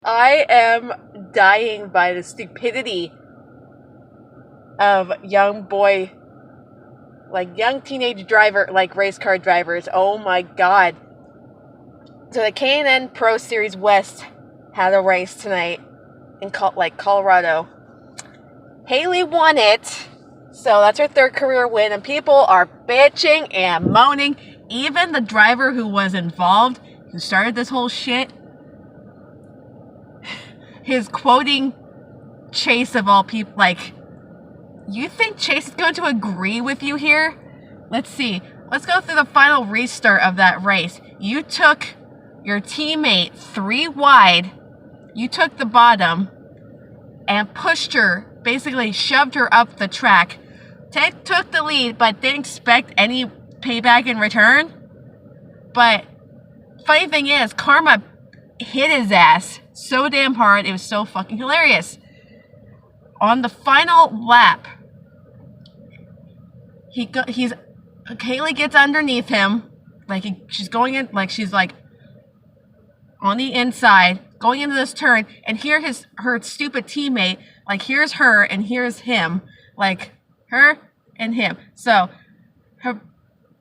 I am dying by the stupidity of young teenage driver, race car drivers. Oh my god. So the K&N Pro Series West had a race tonight in Colorado. Hailie won it, so that's her third career win, and people are bitching and moaning. Even the driver who was involved, who started this whole shit, his quoting Chase of all people, you think Chase is going to agree with you here? Let's see. Let's go through the final restart of that race. You took your teammate 3 wide, you took the bottom, and pushed her, basically shoved her up the track, took the lead, but didn't expect any payback in return. But funny thing is, Karma hit his ass so damn hard, it was so fucking hilarious. On the final lap, Hailie gets underneath him, she's going in, she's on the inside, going into this turn, and here her stupid teammate, here's her and here's him, her and him. So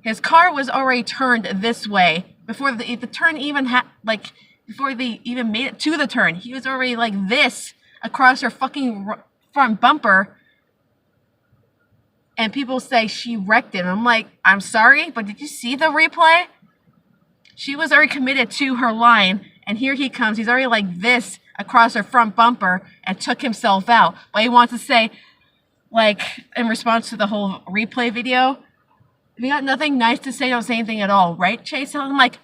his car was already turned this way before the turn even before they even made it to the turn. He was already this across her fucking front bumper, and people say she wrecked him. I'm like, I'm sorry, but did you see the replay? She was already committed to her line, and here he comes. He's already this across her front bumper and took himself out. But he wants to say, in response to the whole replay video, if you got nothing nice to say, don't say anything at all, right, Chase? And I'm like,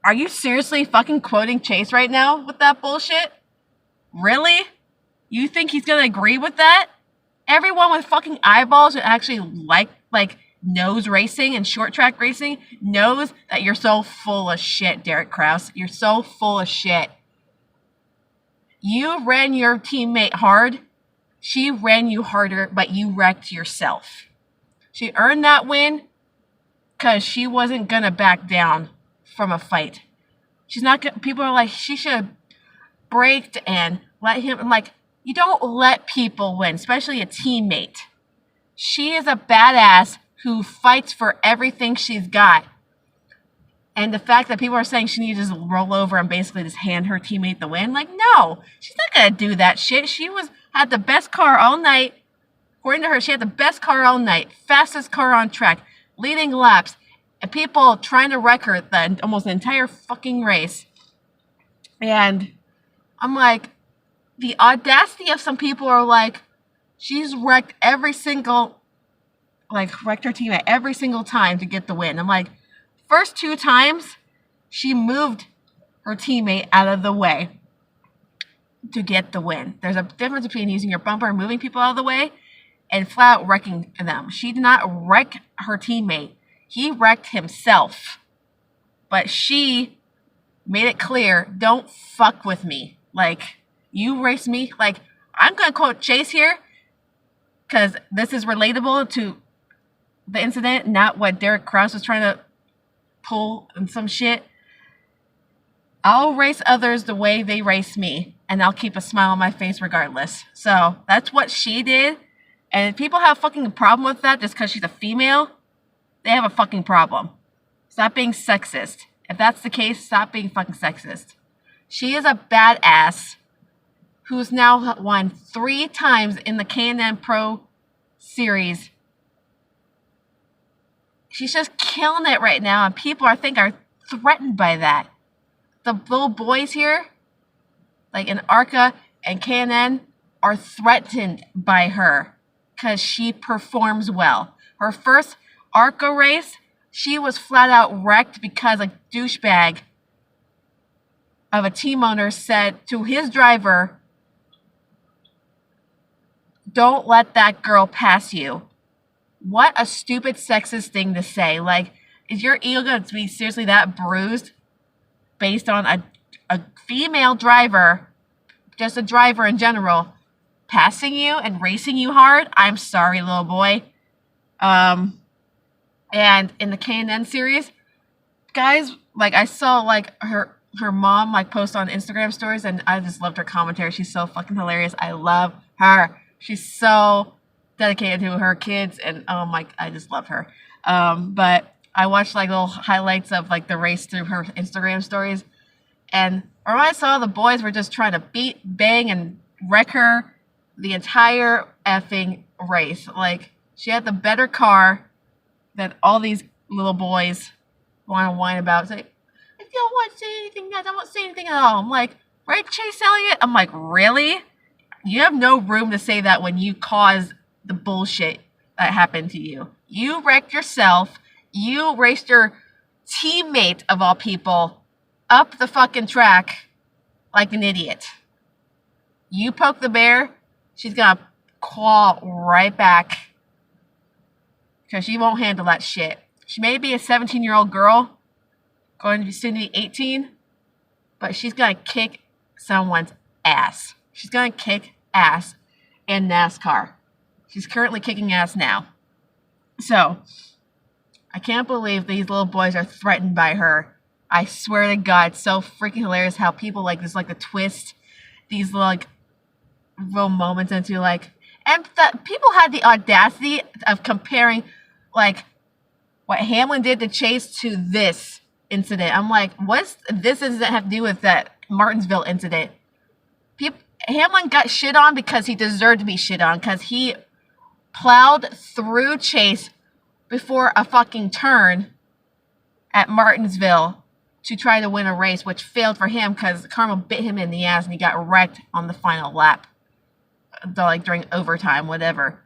are you seriously fucking quoting Chase right now with that bullshit? Really? You think he's gonna agree with that? Everyone with fucking eyeballs who actually knows racing and short track racing knows that you're so full of shit, Derek Kraus. You're so full of shit. You ran your teammate hard. She ran you harder, but you wrecked yourself. She earned that win because she wasn't gonna back down from a fight. She's not gonna, people are like, she should have braked and let him, you don't let people win, especially a teammate. She is a badass who fights for everything she's got. And the fact that people are saying she needs to just roll over and basically just hand her teammate the win, no, she's not going to do that shit. She had the best car all night. According to her, she had the best car all night, fastest car on track, leading laps, and people trying to wreck her almost the entire fucking race. And I'm like, the audacity of some people are like, she's wrecked every single, wrecked her teammate every single time to get the win. I'm like, first 2 times, she moved her teammate out of the way to get the win. There's a difference between using your bumper and moving people out of the way and flat out wrecking them. She did not wreck her teammate. He wrecked himself. But she made it clear, don't fuck with me. You race me. I'm going to quote Chase here because this is relatable to the incident, not what Derek Kraus was trying to pull and some shit. I'll race others the way they race me, and I'll keep a smile on my face regardless. So that's what she did. And if people have fucking a problem with that just because she's a female, they have a fucking problem. Stop being sexist. If that's the case, stop being fucking sexist. She is a badass who's now won 3 times in the K&N Pro Series. She's just killing it right now, and people, I think, are threatened by that. The little boys here, in ARCA and K&N, are threatened by her because she performs well. Her first ARCA race, she was flat out wrecked because a douchebag of a team owner said to his driver, don't let that girl pass you. What a stupid sexist thing to say. Is your ego going to be seriously that bruised based on a female driver, just a driver in general, passing you and racing you hard? I'm sorry, little boy. And in the K&N series, guys, I saw her her mom like posts on Instagram stories, and I just loved her commentary. She's so fucking hilarious. I love her. She's so dedicated to her kids, and oh my, I just love her. But I watched like little highlights of like the race through her Instagram stories, and when I saw the boys were just trying to beat, bang, and wreck her the entire effing race. Like, she had the better car that all these little boys want to whine about. It's like, I don't want to say anything. I don't want to say anything at all. I'm like, right, Chase Elliott? I'm like, really? You have no room to say that when you caused the bullshit that happened to you. You wrecked yourself. You raced your teammate, of all people, up the fucking track like an idiot. You poke the bear, she's gonna claw right back. Because she won't handle that shit. She may be a 17-year-old girl, going to be soon to be 18, but she's gonna kick someone's ass. She's gonna kick ass in NASCAR. She's currently kicking ass now. So, I can't believe these little boys are threatened by her. I swear to God, it's so freaking hilarious how people like this, like the twist these like real moments into like, and that people had the audacity of comparing like what Hamlin did to Chase to this incident. I'm like, what's this incident have to do with that Martinsville incident? Hamlin got shit on because he deserved to be shit on, because he plowed through Chase before a fucking turn at Martinsville to try to win a race, which failed for him because Carmel bit him in the ass and he got wrecked on the final lap, like during overtime, whatever.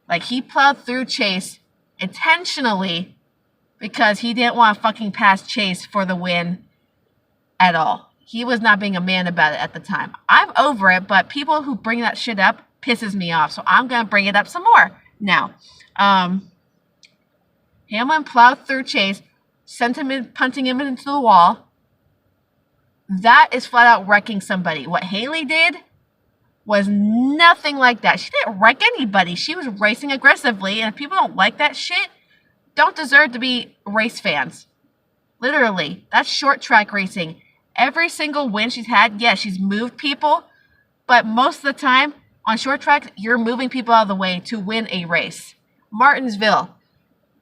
Like, he plowed through Chase intentionally because he didn't want to fucking pass Chase for the win at all. He was not being a man about it at the time. I'm over it, but people who bring that shit up pisses me off, so I'm going to bring it up some more now. Hamlin plowed through Chase, sent him in, punting him into the wall. That is flat out wrecking somebody. What Hailie did was nothing like that. She didn't wreck anybody. She was racing aggressively, and if people don't like that shit, don't deserve to be race fans. Literally, that's short track racing. Every single win she's had, yes, she's moved people, but most of the time on short tracks, you're moving people out of the way to win a race. Martinsville,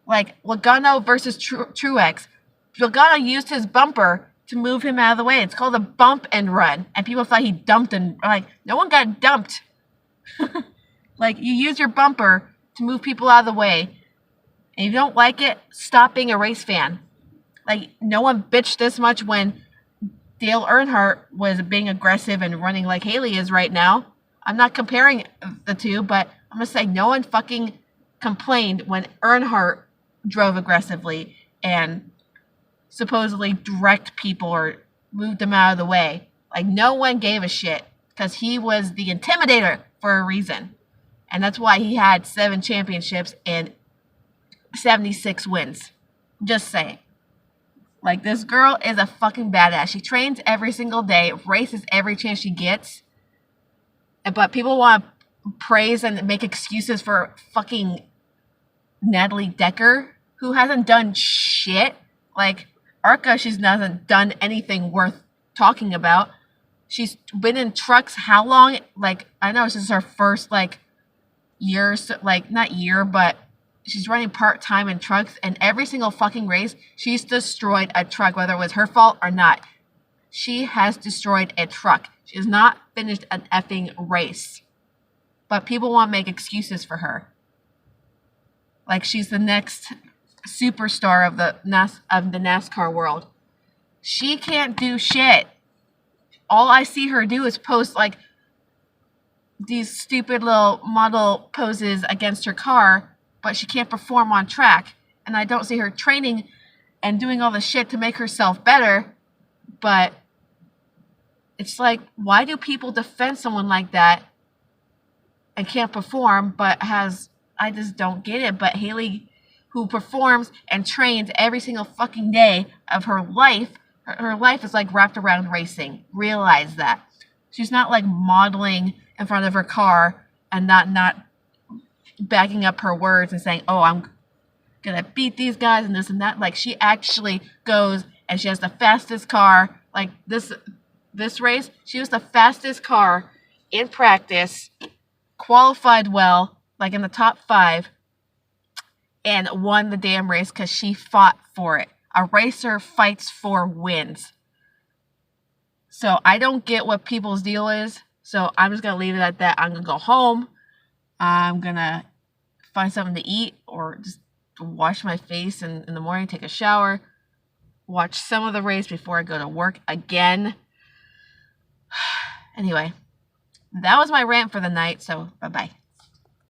like Logano versus Truex. Logano used his bumper to move him out of the way. It's called a bump and run. And people thought he dumped and like, no one got dumped. Like, you use your bumper to move people out of the way. And if you don't like it, stop being a race fan. Like, no one bitched this much when Dale Earnhardt was being aggressive and running like Hailie is right now. I'm not comparing the two, but I'm going to say no one fucking complained when Earnhardt drove aggressively and supposedly wrecked people or moved them out of the way. Like, no one gave a shit because he was the intimidator for a reason. And that's why he had 7 championships and 76 wins. Just saying. Like, this girl is a fucking badass. She trains every single day, races every chance she gets. But people want to praise and make excuses for fucking Natalie Decker, who hasn't done shit. Like, Arca, she hasn't done anything worth talking about. She's been in trucks how long? Like, I know this is her first, like, year, like, not year, but she's running part-time in trucks, and every single fucking race, she's destroyed a truck, whether it was her fault or not. She has destroyed a truck. She has not finished an effing race. But people want to make excuses for her. Like, she's the next superstar of the NASCAR world. She can't do shit. All I see her do is post, like, these stupid little model poses against her car, but she can't perform on track. And I don't see her training and doing all the shit to make herself better. But it's like, why do people defend someone like that and can't perform, but I just don't get it. But Hailie, who performs and trains every single fucking day of her life, her life is like wrapped around racing. Realize that. She's not like modeling in front of her car and not backing up her words and saying, oh, I'm gonna beat these guys and this and that. Like, she actually goes and she has the fastest car Like this race, she was the fastest car in practice, qualified well, like in the top 5, and won the damn race because she fought for it. A racer fights for wins. So I don't get what people's deal is. So I'm just going to leave it at that. I'm going to go home. I'm going to find something to eat or just wash my face in the morning, take a shower, watch some of the race before I go to work again. Anyway, that was my rant for the night. So bye-bye.